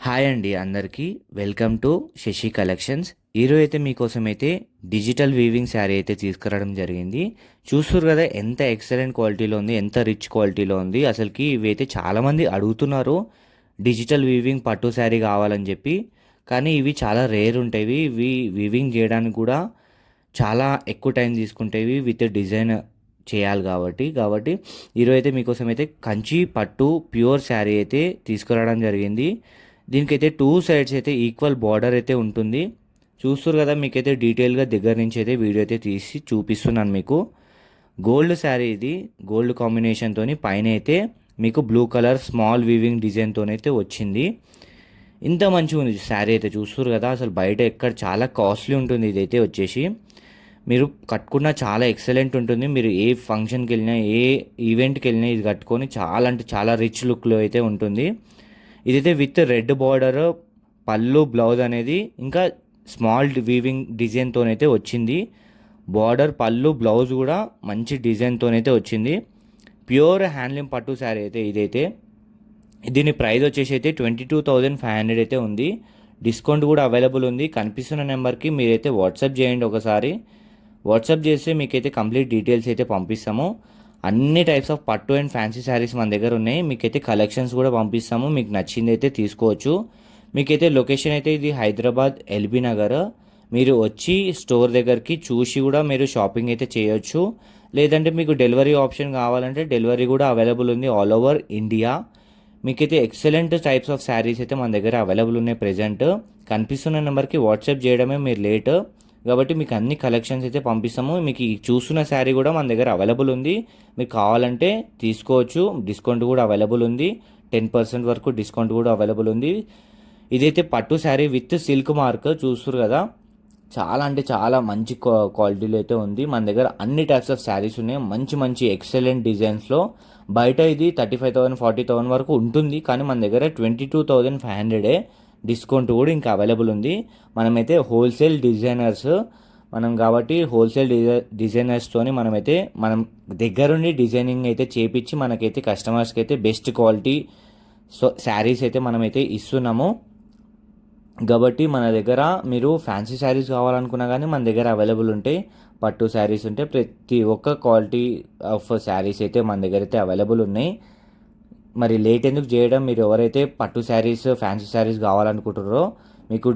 Hi అండి అందరికీ welcome to Shashi collections. ఈరోజు అయితే మీకోసం అయితే డిజిటల్ వీవింగ్ శారీ అయితే తీసుకురావడం జరిగింది. చూస్తున్నారు కదా ఎంత ఎక్సలెంట్ క్వాలిటీలో ఉంది, ఎంత రిచ్ క్వాలిటీలో ఉంది. అసలుకి ఇవి అయితే చాలామంది అడుగుతున్నారు డిజిటల్ వీవింగ్ పట్టు శారీ కావాలని చెప్పి. కానీ ఇవి చాలా రేర్ ఉంటాయి. ఇవి వీవింగ్ చేయడానికి కూడా చాలా ఎక్కువ టైం తీసుకుంటేవి విత్ డిజైన్ చేయాలి కాబట్టి ఈరోజు అయితే మీకోసం అయితే కంచి పట్టు ప్యూర్ శారీ అయితే తీసుకురావడం జరిగింది. దీనికైతే టూ సైడ్స్ అయితే ఈక్వల్ బార్డర్ అయితే ఉంటుంది. చూస్తారు కదా, మీకైతే డీటెయిల్గా దగ్గర నుంచి అయితే వీడియో అయితే తీసి చూపిస్తున్నాను మీకు. గోల్డ్ శారీ ఇది, గోల్డ్ కాంబినేషన్తో పైన అయితే మీకు బ్లూ కలర్ స్మాల్ వీవింగ్ డిజైన్తోనైతే వచ్చింది. ఇంత మంచిగా ఉంది శారీ అయితే. చూస్తారు కదా, అసలు బయట ఎక్కడ చాలా కాస్ట్లీ ఉంటుంది. ఇదైతే వచ్చేసి మీరు కట్టుకున్న చాలా ఎక్సలెంట్ ఉంటుంది. మీరు ఏ ఫంక్షన్కి వెళ్ళినా, ఏ ఈవెంట్కి వెళ్ళినా ఇది కట్టుకొని చాలా అంటే చాలా రిచ్ లుక్లో అయితే ఉంటుంది. ఇదైతే విత్ రెడ్ బార్డర్ పళ్ళు, బ్లౌజ్ అనేది ఇంకా స్మాల్ వీవింగ్ డిజైన్తోనైతే వచ్చింది. బార్డర్, పళ్ళు, బ్లౌజ్ కూడా మంచి డిజైన్తోనైతే వచ్చింది. ప్యూర్ హ్యాండ్లూమ్ పట్టు శారీ అయితే ఇదైతే. దీని ప్రైస్ వచ్చేసి అయితే 22,500 అయితే ఉంది. డిస్కౌంట్ కూడా అవైలబుల్ ఉంది. కనిపిస్తున్న నెంబర్కి మీరైతే వాట్సాప్ చేయండి ఒకసారి. వాట్సాప్ చేస్తే మీకైతే కంప్లీట్ డీటెయిల్స్ అయితే పంపిస్తాము. అన్ని టైప్స్ ఆఫ్ పట్టు అండ్ ఫ్యాన్సీ శారీస్ మన దగ్గర ఉన్నాయి. మీకైతే కలెక్షన్స్ కూడా పంపిస్తాము. మీకు నచ్చింది అయితే తీసుకోవచ్చు. మీకైతే లొకేషన్ అయితే ఇది హైదరాబాద్ ఎల్బీ నగర్. మీరు వచ్చి స్టోర్ దగ్గరికి చూసి కూడా మీరు షాపింగ్ అయితే చేయొచ్చు. లేదంటే మీకు డెలివరీ ఆప్షన్ కావాలంటే డెలివరీ కూడా అవైలబుల్ ఉంది ఆల్ ఓవర్ ఇండియా. మీకైతే ఎక్సలెంట్ టైప్స్ ఆఫ్ శారీస్ అయితే మన దగ్గర అవైలబుల్ ఉన్నాయి ప్రెజెంట్. కనిపిస్తున్న నెంబర్కి వాట్సాప్ చేయడమే మీరు లేట్. కాబట్టి మీకు అన్ని కలెక్షన్స్ అయితే పంపిస్తాము. మీకు ఈ చూస్తున్న శారీ కూడా మన దగ్గర అవైలబుల్ ఉంది. మీకు కావాలంటే తీసుకోవచ్చు. డిస్కౌంట్ కూడా అవైలబుల్ ఉంది. 10% వరకు డిస్కౌంట్ కూడా అవైలబుల్ ఉంది. ఇదైతే పట్టు శారీ విత్ సిల్క్ మార్క్. చూస్తున్నారు కదా, చాలా అంటే చాలా మంచి క్వాలిటీలో అయితే ఉంది. మన దగ్గర అన్ని టైప్స్ ఆఫ్ శారీస్ ఉన్నాయి, మంచి మంచి ఎక్సలెంట్ డిజైన్స్లో. బయట ఇది 35,000 40,000 వరకు ఉంటుంది. కానీ మన దగ్గర 22,500 డిస్కౌంట్ కూడా ఇంకా అవైలబుల్ ఉంది. మనమైతే హోల్సేల్ డిజైనర్స్ కాబట్టి హోల్సేల్ డిజైనర్స్తోని మనం దగ్గరుండి డిజైనింగ్ అయితే చేపించి మనకైతే కస్టమర్స్కి అయితే బెస్ట్ క్వాలిటీ శారీస్ అయితే మనమైతే ఇస్తున్నాము. కాబట్టి మన దగ్గర మీరు ఫ్యాన్సీ శారీస్ కావాలనుకున్నా కానీ మన దగ్గర అవైలబుల్ ఉంటాయి. పట్టు శారీస్ ఉంటే ప్రతి ఒక్క క్వాలిటీ ఆఫ్ శారీస్ అయితే మన దగ్గర అయితే అవైలబుల్ ఉన్నాయి. మరి లేట్ ఎందుకు చేయడం? మీరు ఎవరైతే పట్టు శారీస్, ఫ్యాన్సీ శారీస్ కావాలనుకుంటారో మీకు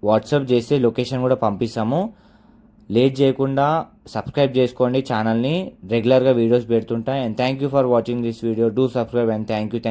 వాట్సాప్ చేస్తే లొకేషన్ కూడా పంపిస్తాము. లేట్ చేయకుండా సబ్స్క్రైబ్ చేసుకోండి ఛానల్ని. రెగ్యులర్గా వీడియోస్ పెడుతుంటాయి. And thank you for watching this video. Do subscribe and thank you.